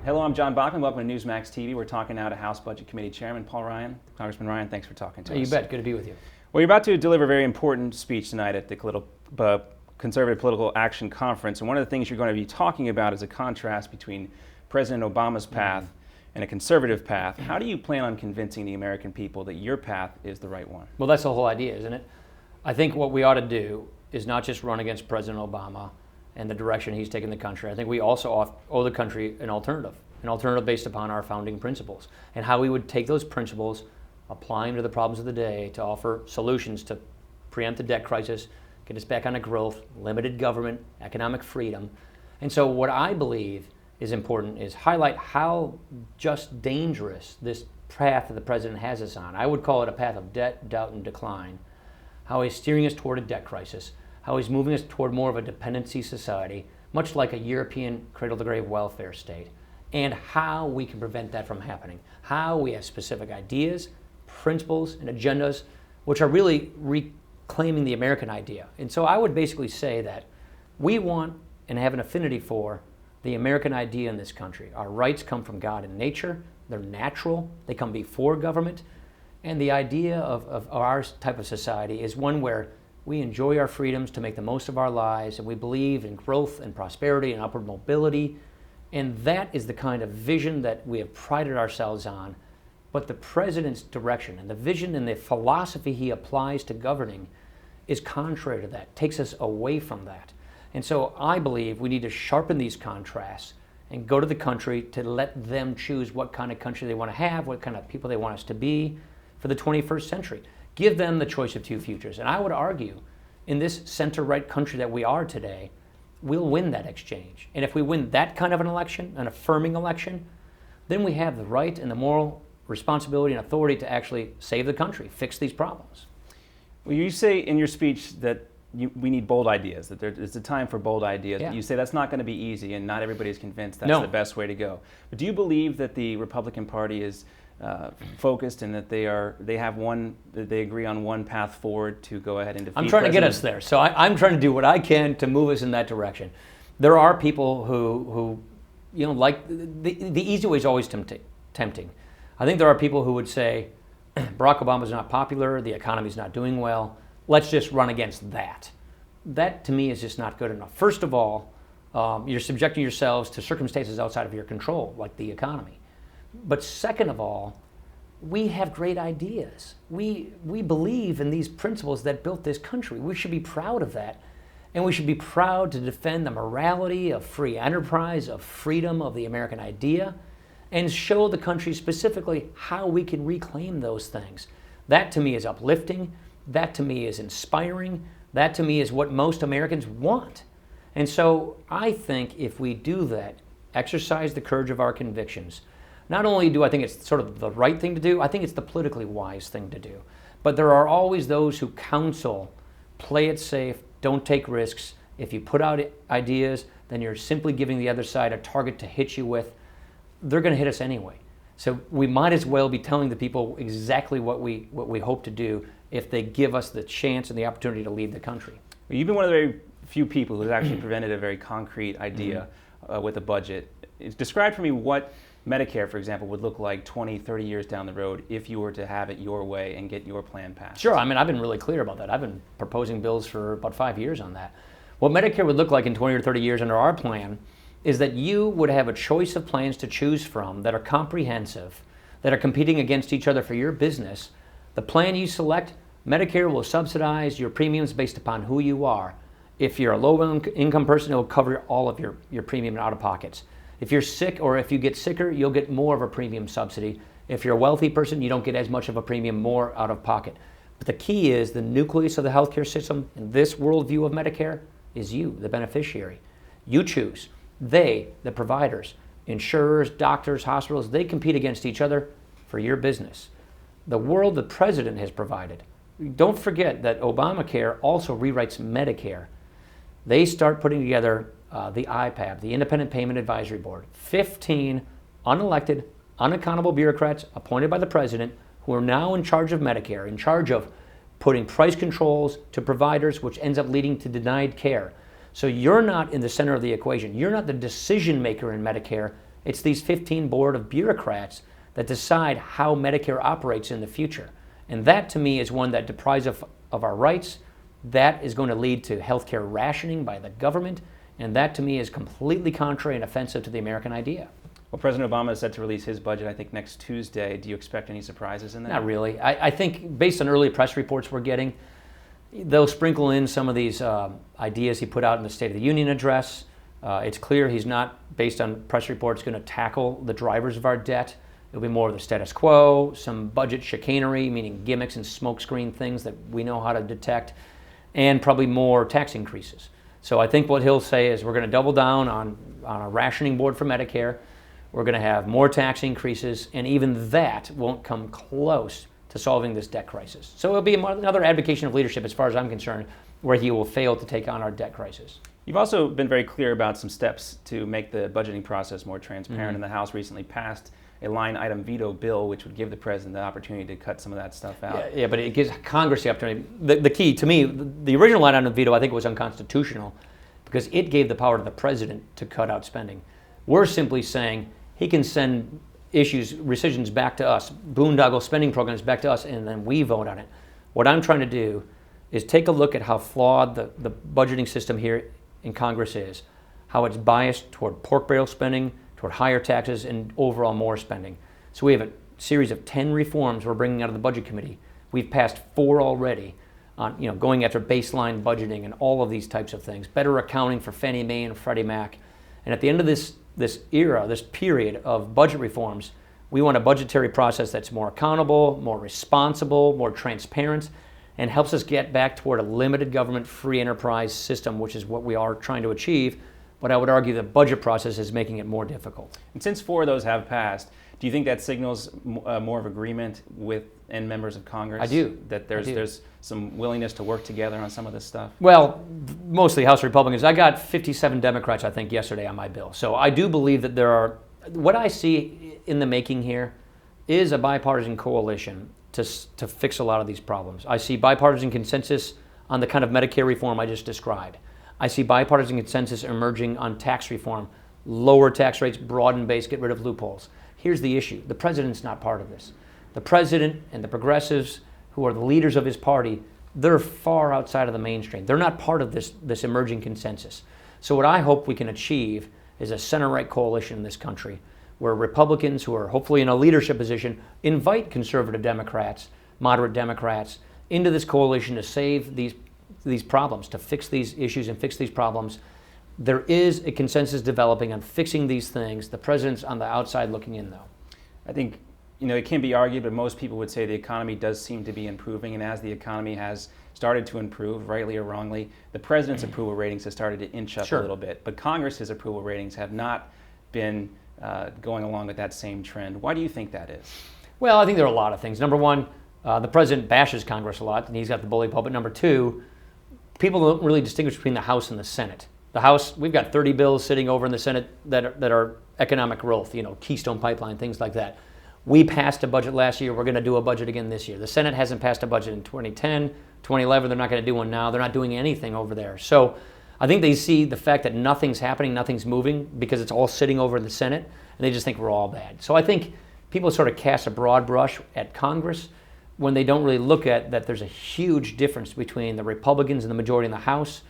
Hello, I'm John Bachman. Welcome to Newsmax TV. We're talking now to House Budget Committee Chairman Paul Ryan. Congressman Ryan, thanks for talking to us. You bet. Good to be with you. Well, you're about to deliver a very important speech tonight at the Conservative Political Action Conference, and one of the things you're going to be talking about is a contrast between President Obama's path and a conservative path. How do you plan on convincing the American people that your path is the right one? Well, that's the whole idea, isn't it? I think what we ought to do is not just run against President Obama and the direction he's taken the country. I think we also owe the country an alternative based upon our founding principles, and how we would take those principles, apply them to the problems of the day, to offer solutions to preempt the debt crisis, get us back on to growth, limited government, economic freedom. And so what I believe is important is highlight how just dangerous this path that the president has us on. I would call it a path of debt, doubt, and decline. How he's steering us toward a debt crisis, how he's moving us toward more of a dependency society, much like a European cradle-to-grave welfare state, and how we can prevent that from happening. How we have specific ideas, principles, and agendas, which are really reclaiming the American idea. And so I would basically say that we want and have an affinity for the American idea in this country. Our rights come from God and nature. They're natural. They come before government. And the idea of our type of society is one where we enjoy our freedoms to make the most of our lives, and we believe in growth and prosperity and upward mobility. And that is the kind of vision that we have prided ourselves on. But the president's direction and the vision and the philosophy he applies to governing is contrary to that, takes us away from that. And so I believe we need to sharpen these contrasts and go to the country to let them choose what kind of country they want to have, what kind of people they want us to be for the 21st century. Give them the choice of two futures. And I would argue, in this center-right country that we are today, we'll win that exchange. And if we win that kind of an election, an affirming election, then we have the right and the moral responsibility and authority to actually save the country, fix these problems. Well, you say in your speech that we need bold ideas, that there's a time for bold ideas. Yeah. You say that's not going to be easy, and not everybody's convinced that's the best way to go. But do you believe that the Republican Party is focused and that they agree on one path forward to go ahead and defeat? I'm trying to get us there. So I'm trying to do what I can to move us in that direction. There are people who like the easy way is always tempting. I think there are people who would say, Barack Obama's not popular, the economy's not doing well, let's just run against that. That to me is just not good enough. First of all, you're subjecting yourselves to circumstances outside of your control, like the economy. But second of all, we have great ideas. We believe in these principles that built this country. We should be proud of that. And we should be proud to defend the morality of free enterprise, of freedom, of the American idea, and show the country specifically how we can reclaim those things. That to me is uplifting. That to me is inspiring. That to me is what most Americans want. And so I think if we do that, exercise the courage of our convictions, not only do I think it's sort of the right thing to do, I think it's the politically wise thing to do. But there are always those who counsel, play it safe, don't take risks. If you put out ideas, then you're simply giving the other side a target to hit you with. They're going to hit us anyway. So we might as well be telling the people exactly what we hope to do if they give us the chance and the opportunity to lead the country. Well, you've been one of the very few people who's actually presented a very concrete idea with a budget. Describe for me what Medicare, for example, would look like 20, 30 years down the road if you were to have it your way and get your plan passed. Sure. I mean, I've been really clear about that. I've been proposing bills for about 5 years on that. What Medicare would look like in 20 or 30 years under our plan is that you would have a choice of plans to choose from that are comprehensive, that are competing against each other for your business. The plan you select, Medicare will subsidize your premiums based upon who you are. If you're a low-income person, it will cover all of your premium and out-of-pockets. If you're sick or if you get sicker, you'll get more of a premium subsidy. If you're a wealthy person, you don't get as much of a premium, more out of pocket. But the key is the nucleus of the healthcare system in this worldview of Medicare is you, the beneficiary. You choose. They, the providers, insurers, doctors, hospitals, they compete against each other for your business. The world the president has provided. Don't forget that Obamacare also rewrites Medicare. They start putting together the IPAB, the Independent Payment Advisory Board, 15 unelected, unaccountable bureaucrats appointed by the president who are now in charge of Medicare, in charge of putting price controls to providers, which ends up leading to denied care. So you're not in the center of the equation. You're not the decision maker in Medicare. It's these 15 board of bureaucrats that decide how Medicare operates in the future. And that, to me, is one that deprives us of our rights. That is going to lead to healthcare rationing by the government. And that, to me, is completely contrary and offensive to the American idea. Well, President Obama is set to release his budget, I think, next Tuesday. Do you expect any surprises in that? Not really. I think, based on early press reports we're getting, they'll sprinkle in some of these ideas he put out in the State of the Union address. It's clear he's not, based on press reports, going to tackle the drivers of our debt. It'll be more of the status quo, some budget chicanery, meaning gimmicks and smokescreen things that we know how to detect, and probably more tax increases. So I think what he'll say is we're going to double down on a rationing board for Medicare. We're going to have more tax increases, and even that won't come close to solving this debt crisis. So it'll be another abdication of leadership, as far as I'm concerned, where he will fail to take on our debt crisis. You've also been very clear about some steps to make the budgeting process more transparent, and the House recently passed a line item veto bill which would give the president the opportunity to cut some of that stuff out. Yeah, but it gives Congress the opportunity. The key, to me, the original line item veto, I think, was unconstitutional because it gave the power to the president to cut out spending. We're simply saying he can send rescissions back to us, boondoggle spending programs back to us, and then we vote on it. What I'm trying to do is take a look at how flawed the budgeting system here in Congress is, how it's biased toward pork barrel spending, toward higher taxes, and overall more spending. So we have a series of 10 reforms we're bringing out of the Budget Committee. We've passed 4 already on going after baseline budgeting and all of these types of things, better accounting for Fannie Mae and Freddie Mac. And at the end of this era, this period of budget reforms, we want a budgetary process that's more accountable, more responsible, more transparent, and helps us get back toward a limited government free enterprise system, which is what we are trying to achieve. But I would argue the budget process is making it more difficult. And since 4 of those have passed, do you think that signals more of agreement within members of Congress? I do. That there's some willingness to work together on some of this stuff? Well, mostly House Republicans. I got 57 Democrats, I think, yesterday on my bill. So I do believe that there are, what I see in the making here is a bipartisan coalition to fix a lot of these problems. I see bipartisan consensus on the kind of Medicare reform I just described. I see bipartisan consensus emerging on tax reform, lower tax rates, broaden base, get rid of loopholes. Here's the issue. The president's not part of this. The president and the progressives, who are the leaders of his party, they're far outside of the mainstream. They're not part of this emerging consensus. So what I hope we can achieve is a center-right coalition in this country where Republicans, who are hopefully in a leadership position, invite conservative Democrats, moderate Democrats, into this coalition to save these problems, to fix these issues and fix these problems. There is a consensus developing on fixing these things. The president's on the outside looking in, though. I think, it can be argued, but most people would say the economy does seem to be improving, and as the economy has started to improve, rightly or wrongly, the president's approval ratings have started to inch up a little bit, but Congress's approval ratings have not been going along with that same trend. Why do you think that is? Well, I think there are a lot of things. Number one, the president bashes Congress a lot, and he's got the bully pulpit. Number two, people don't really distinguish between the House and the Senate. The House, we've got 30 bills sitting over in the Senate that are economic growth, Keystone Pipeline, things like that. We passed a budget last year. We're going to do a budget again this year. The Senate hasn't passed a budget in 2010, 2011. They're not going to do one now. They're not doing anything over there. So I think they see the fact that nothing's happening, nothing's moving, because it's all sitting over in the Senate, and they just think we're all bad. So I think people sort of cast a broad brush at Congress when they don't really look at that there's a huge difference between the Republicans and the majority in the House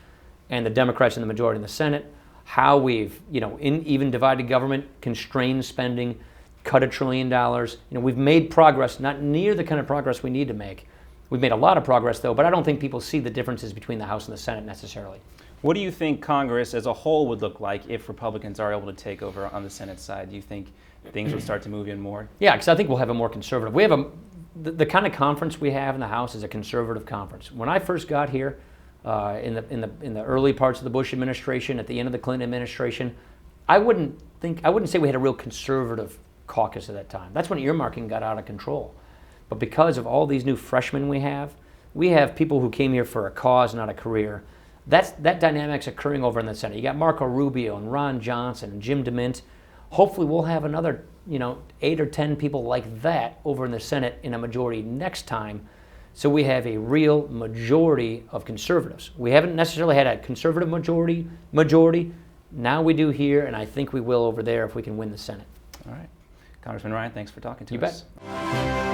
and the Democrats and the majority in the Senate, how we've, in even divided government, constrained spending, cut $1 trillion. We've made progress, not near the kind of progress we need to make. We've made a lot of progress, though, but I don't think people see the differences between the House and the Senate necessarily. What do you think Congress as a whole would look like if Republicans are able to take over on the Senate side? Do you think things would start to move in more? Yeah, because I think we'll have a more conservative. We have the kind of conference we have in the House is a conservative conference. When I first got here, in the early parts of the Bush administration, at the end of the Clinton administration, I wouldn't say we had a real conservative caucus at that time. That's when earmarking got out of control. But because of all these new freshmen we have people who came here for a cause, not a career. That dynamic's occurring over in the Senate. You got Marco Rubio and Ron Johnson and Jim DeMint. Hopefully we'll have another 8 or 10 people like that over in the Senate in a majority next time. So we have a real majority of conservatives. We haven't necessarily had a conservative majority Now we do here, and I think we will over there if we can win the Senate. All right. Congressman Ryan, thanks for talking to You us. bet.